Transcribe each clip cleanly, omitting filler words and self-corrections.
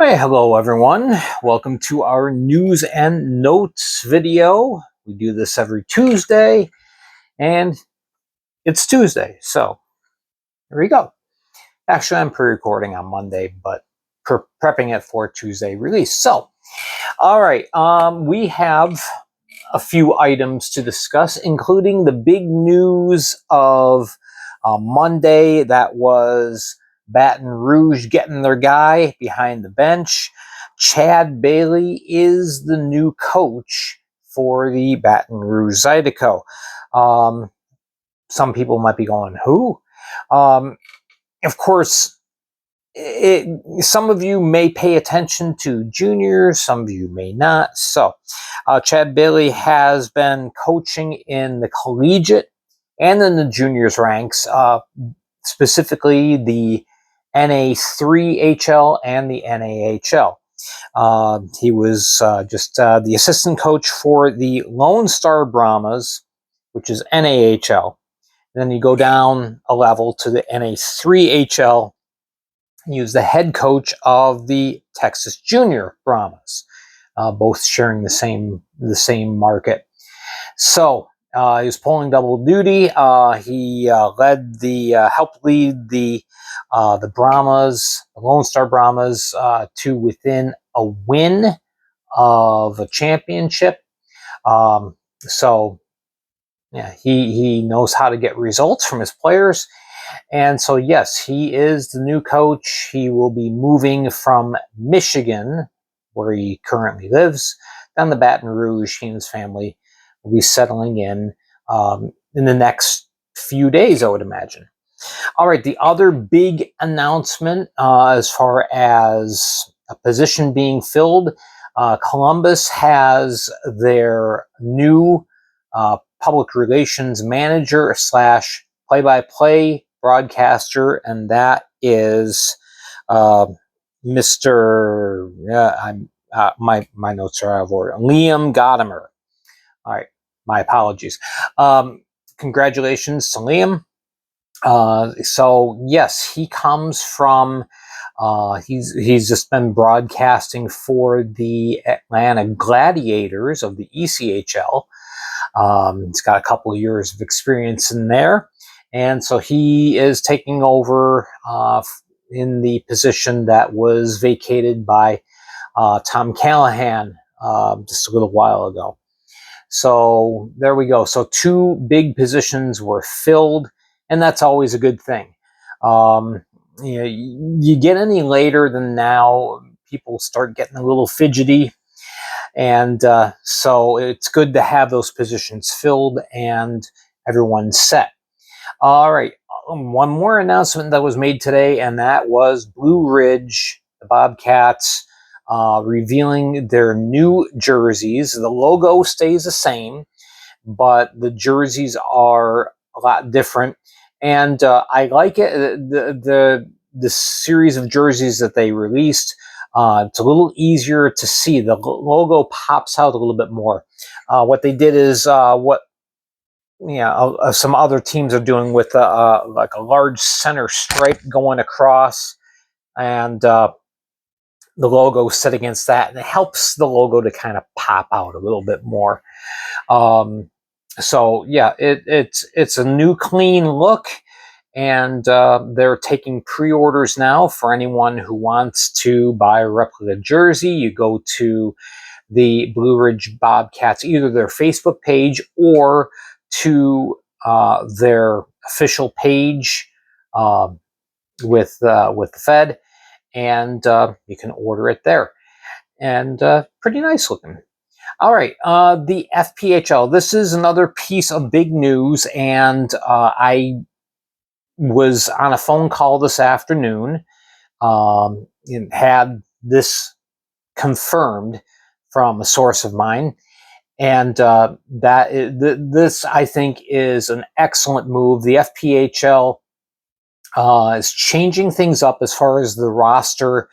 Hey, hello everyone. Welcome to our news and notes video. We do this every Tuesday, and it's Tuesday, so here we go. Actually, I'm pre-recording on Monday, but prepping it for Tuesday release. So, all right, we have a few items to discuss, including the big news of Monday. That was Baton Rouge getting their guy behind the bench. Chad Bailey is the new coach for the Baton Rouge Zydeco. Some people might be going, who? Of course, some of you may pay attention to juniors, some of you may not. So, Chad Bailey has been coaching in the collegiate and in the juniors ranks, specifically the NA3HL and the NAHL. He was just the assistant coach for the Lone Star Brahmas, which is NAHL. And then you go down a level to the NA3HL. He was the head coach of the Texas Junior Brahmas, both sharing the same market. So he was pulling double duty. He helped lead the Brahmas, the Lone Star Brahmas, to within a win of a championship. So yeah, he knows how to get results from his players. And so, yes, he is the new coach. He will be moving from Michigan, where he currently lives, down to Baton Rouge. He and his family will be settling in the next few days, I would imagine. All right, the other big announcement as far as a position being filled, Columbus has their new public relations manager / play-by-play broadcaster, and that is Mr. My notes are out of order. Liam Godimer. All right, my apologies. Congratulations to Liam. So yes, he comes from. He's just been broadcasting for the Atlanta Gladiators of the ECHL. He's got a couple of years of experience in there. And so he is taking over in the position that was vacated by Tom Callahan just a little while ago. So there we go. So two big positions were filled, and that's always a good thing. You get any later than now, people start getting a little fidgety. And so it's good to have those positions filled and everyone's set. All right, one more announcement that was made today, and that was Blue Ridge, the Bobcats, revealing their new jerseys. The logo stays the same, but the jerseys are a lot different. And I like it. The series of jerseys that they released, it's a little easier to see. The logo pops out a little bit more. What they did is what some other teams are doing with like a large center stripe going across, and the logo set against that, and it helps the logo to kind of pop out a little bit more. So yeah, it's a new clean look. And they're taking pre-orders now for anyone who wants to buy a replica jersey. You go to the Blue Ridge Bobcats, either their Facebook page or to their official page with the Fed, and you can order it there. And pretty nice looking. All right, the FPHL. This is another piece of big news, and I was on a phone call this afternoon and had this confirmed from a source of mine. And this, I think, is an excellent move. The FPHL is changing things up as far as the roster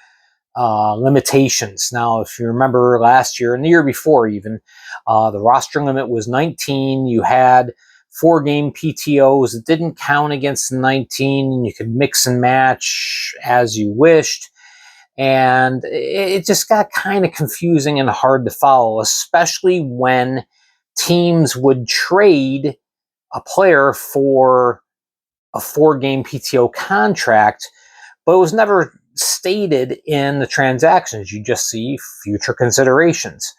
limitations. Now, if you remember last year and the year before even, the roster limit was 19. You had 4-game PTOs. It didn't count against the 19. You could mix and match as you wished. And it just got kind of confusing and hard to follow, especially when teams would trade a player for a 4-game PTO contract, but it was never stated in the transactions. You just see future considerations.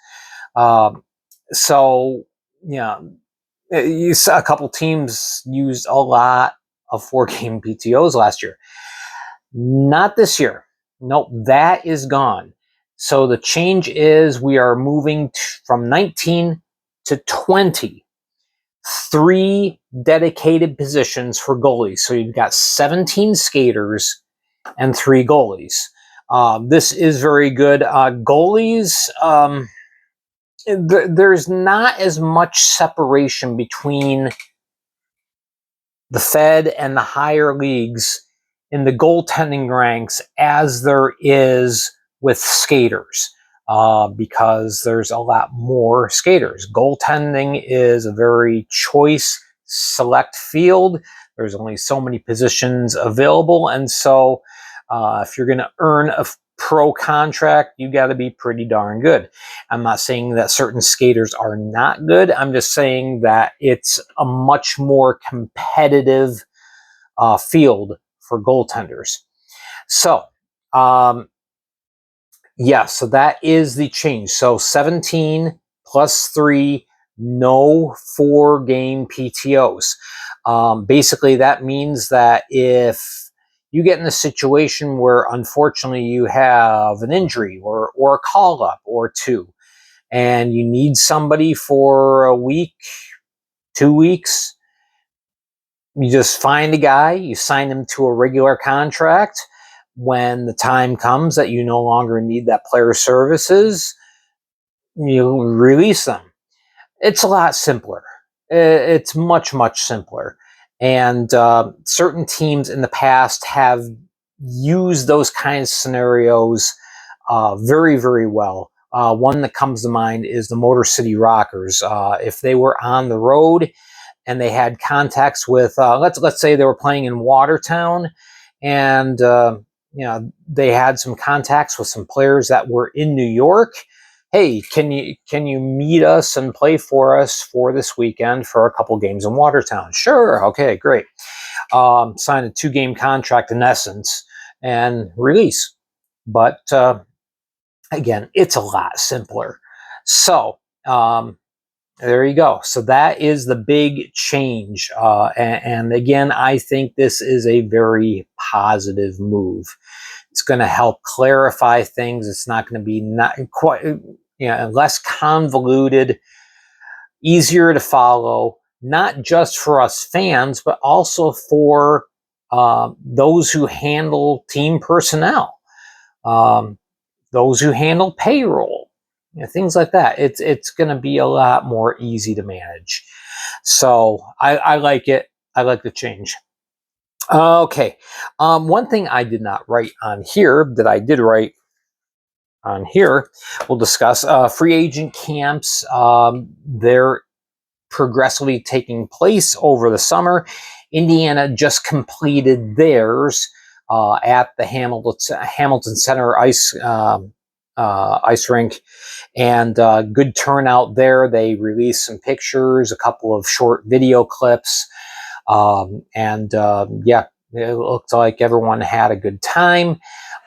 So, yeah, you saw a couple teams used a lot of 4-game PTOs last year. Not this year. Nope, that is gone. So the change is we are moving from 19 to 20. 3 dedicated positions for goalies. So you've got 17 skaters and 3 goalies. This is very good. Goalies, there's not as much separation between the Fed and the higher leagues in the goaltending ranks as there is with skaters, because there's a lot more skaters. Goaltending is a very choice select field. There's only so many positions available, and so if you're going to earn a pro contract, you got to be pretty darn good. I'm not saying that certain skaters are not good. I'm just saying that it's a much more competitive field for goaltenders. So, yeah, so that is the change. So 17 plus 3, no 4-game PTOs. Basically, that means that if you get in a situation where unfortunately you have an injury or a call up or 2, and you need somebody for a week, 2 weeks, you just find a guy, you sign him to a regular contract. When the time comes that you no longer need that player's services, you release them. It's a lot simpler. It's much, much simpler. And certain teams in the past have used those kinds of scenarios very, very well. One that comes to mind is the Motor City Rockers. If they were on the road and they had contacts with, let's say they were playing in Watertown, and they had some contacts with some players that were in New York. Hey, can you meet us and play for us for this weekend for a couple games in Watertown? Sure. Okay, great. Sign a 2-game contract in essence and release. But again, it's a lot simpler. So there you go. So that is the big change. And again, I think this is a very positive move. It's going to help clarify things. It's not going to be not quite, less convoluted, easier to follow, not just for us fans, but also for those who handle team personnel, those who handle payroll, things like that. It's going to be a lot more easy to manage. So I like it. I like the change. Okay. One thing I did not write on here that I did write on here, we'll discuss free agent camps. They're progressively taking place over the summer. Indiana just completed theirs at the Hamilton Center ice rink, and good turnout there. They released some pictures, a couple of short video clips, yeah, it looked like everyone had a good time.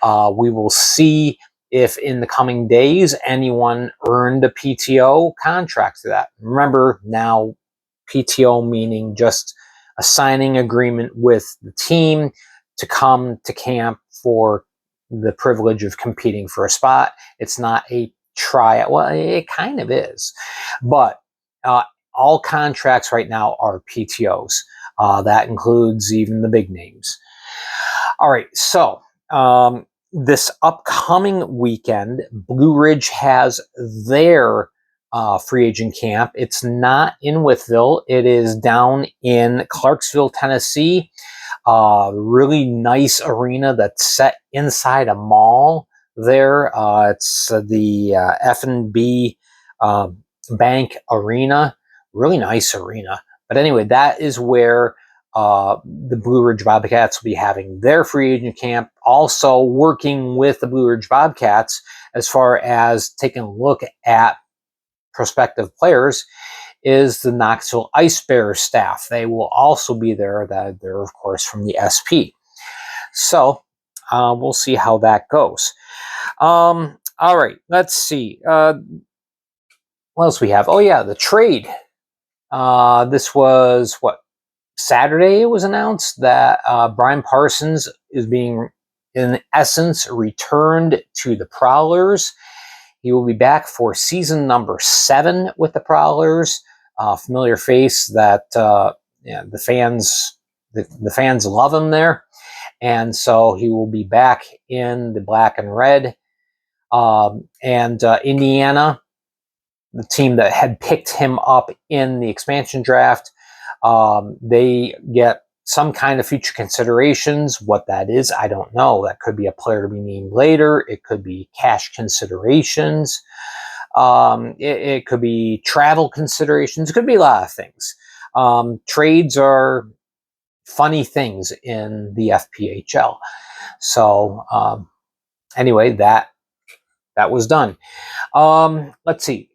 We will see if in the coming days anyone earned a PTO contract to that. Remember, now PTO meaning just a signing agreement with the team to come to camp for the privilege of competing for a spot. It's not a tryout. Well, it kind of is, but all contracts right now are PTOs. That includes even the big names. All right, so this upcoming weekend, Blue Ridge has their free agent camp. It's not in Wytheville. It is down in Clarksville, Tennessee. Really nice arena that's set inside a mall there. It's the F&B Bank Arena. Really nice arena. But anyway, that is where the Blue Ridge Bobcats will be having their free agent camp. Also working with the Blue Ridge Bobcats as far as taking a look at prospective players is the Knoxville Ice Bears staff. They will also be there. They're, of course, from the SP. So we'll see how that goes. All right, let's see. What else we have? Oh, yeah, the trade. This was, Saturday it was announced that Brian Parsons is being, in essence, returned to the Prowlers. He will be back for season number 7 with the Prowlers. Familiar face that the fans love him there, and so he will be back in the black and red. And Indiana, the team that had picked him up in the expansion draft, they get some kind of future considerations. What that is, I don't know. That could be a player to be named later. It could be cash considerations. It could be travel considerations. It could be a lot of things. Trades are funny things in the FPHL. So anyway, that was done. Let's see.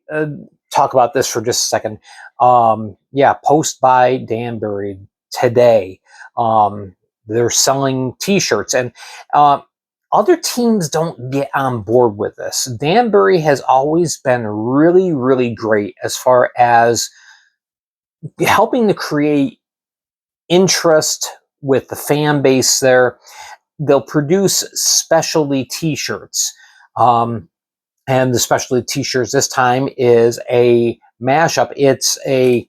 Talk about this for just a second. Post by Danbury today. They're selling T-shirts, and other teams don't get on board with this. Danbury has always been really, really great as far as helping to create interest with the fan base there. They'll produce specialty T-shirts. And the specialty T-shirts this time is a mashup. It's a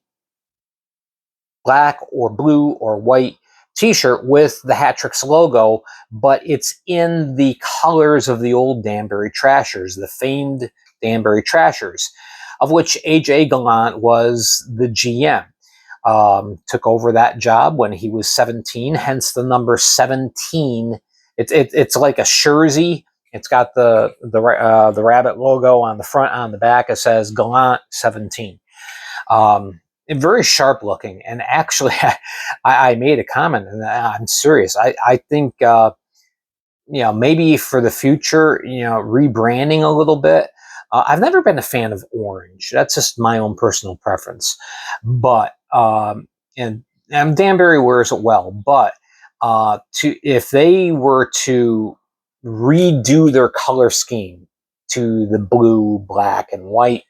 black or blue or white T-shirt with the Hat-Tricks logo, but it's in the colors of the old Danbury Trashers, the famed Danbury Trashers, of which A.J. Gallant was the GM. Took over that job when he was 17, hence the number 17. It's like a jersey. It's got the rabbit logo on the front. On the back, it says Gallant 17. Very sharp looking. And actually, I made a comment, and I'm serious. I think maybe for the future, rebranding a little bit. I've never been a fan of orange. That's just my own personal preference. But and Danbury wears it well. But if they were to redo their color scheme to the blue, black, and white,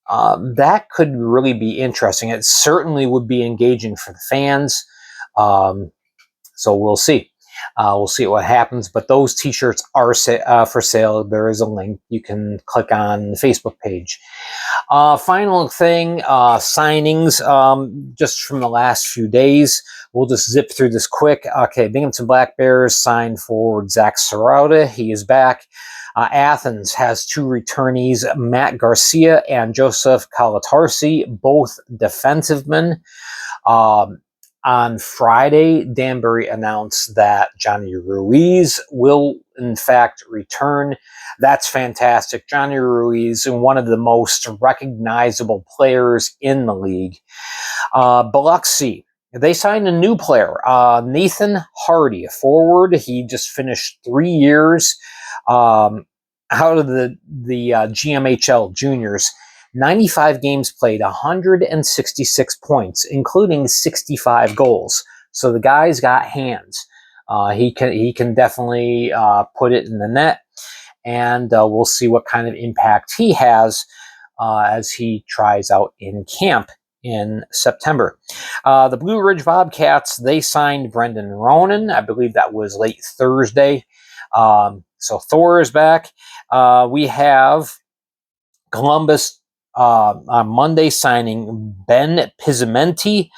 that could really be interesting. It certainly would be engaging for the fans. So we'll see. We'll see what happens. But those T-shirts are for sale. There is a link. You can click on the Facebook page. Final thing, signings just from the last few days. We'll just zip through this quick. Okay, Binghamton Black Bears signed forward Zach Sarauta. He is back. Athens has 2 returnees, Matt Garcia and Joseph Kalatarsi, both defensive-men. On Friday, Danbury announced that Johnny Ruiz will, in fact, return. That's fantastic. Johnny Ruiz, one of the most recognizable players in the league. Biloxi, they signed a new player, Nathan Hardy, a forward. He just finished 3 years out of the GMHL juniors. 95 games played, 166 points, including 65 goals. So the guy's got hands. He can definitely put it in the net, and we'll see what kind of impact he has as he tries out in camp in September. The Blue Ridge Bobcats, they signed Brendan Ronan. I believe that was late Thursday. So Thor is back. We have Columbus on Monday signing Ben Pizzamenti.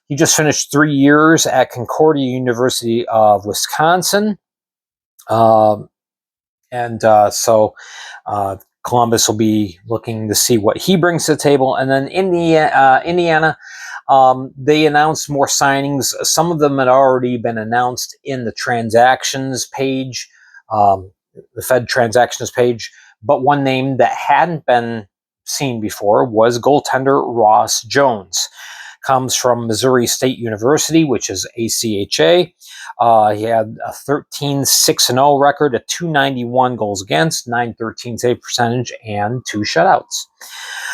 He just finished 3 years at Concordia University of Wisconsin. So Columbus will be looking to see what he brings to the table. And then Indiana, they announced more signings. Some of them had already been announced in the transactions page, the Fed transactions page. But one name that hadn't been seen before was goaltender Ross Jones. comes from Missouri State University, which is ACHA. He had a 13-6-0 record, a 291 goals against, 913 save percentage, and 2 shutouts.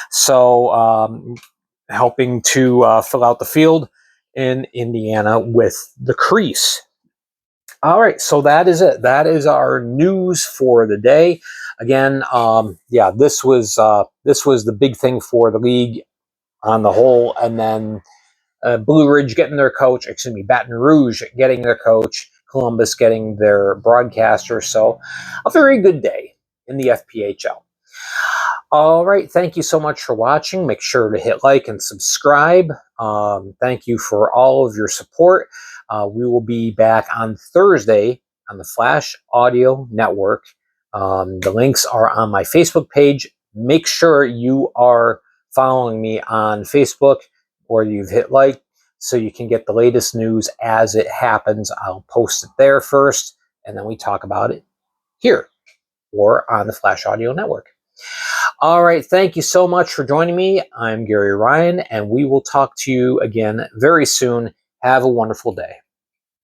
So helping to fill out the field in Indiana with the crease. All right, so that is it. That is our news for the day. Again, yeah, this was the big thing for the league on the whole, and then Blue Ridge getting their coach, Baton Rouge getting their coach, Columbus getting their broadcaster. So a very good day in the FPHL. All right, thank you so much for watching. Make sure to hit like and subscribe. Thank you for all of your support. We will be back on Thursday on the Flash Audio Network. The links are on my Facebook page. Make sure you are following me on Facebook, or you've hit like, so you can get the latest news as it happens. I'll post it there first, and then we talk about it here or on the Flash Audio Network. All right, thank you so much for joining me. I'm Gary Ryan, and we will talk to you again very soon. Have a wonderful day.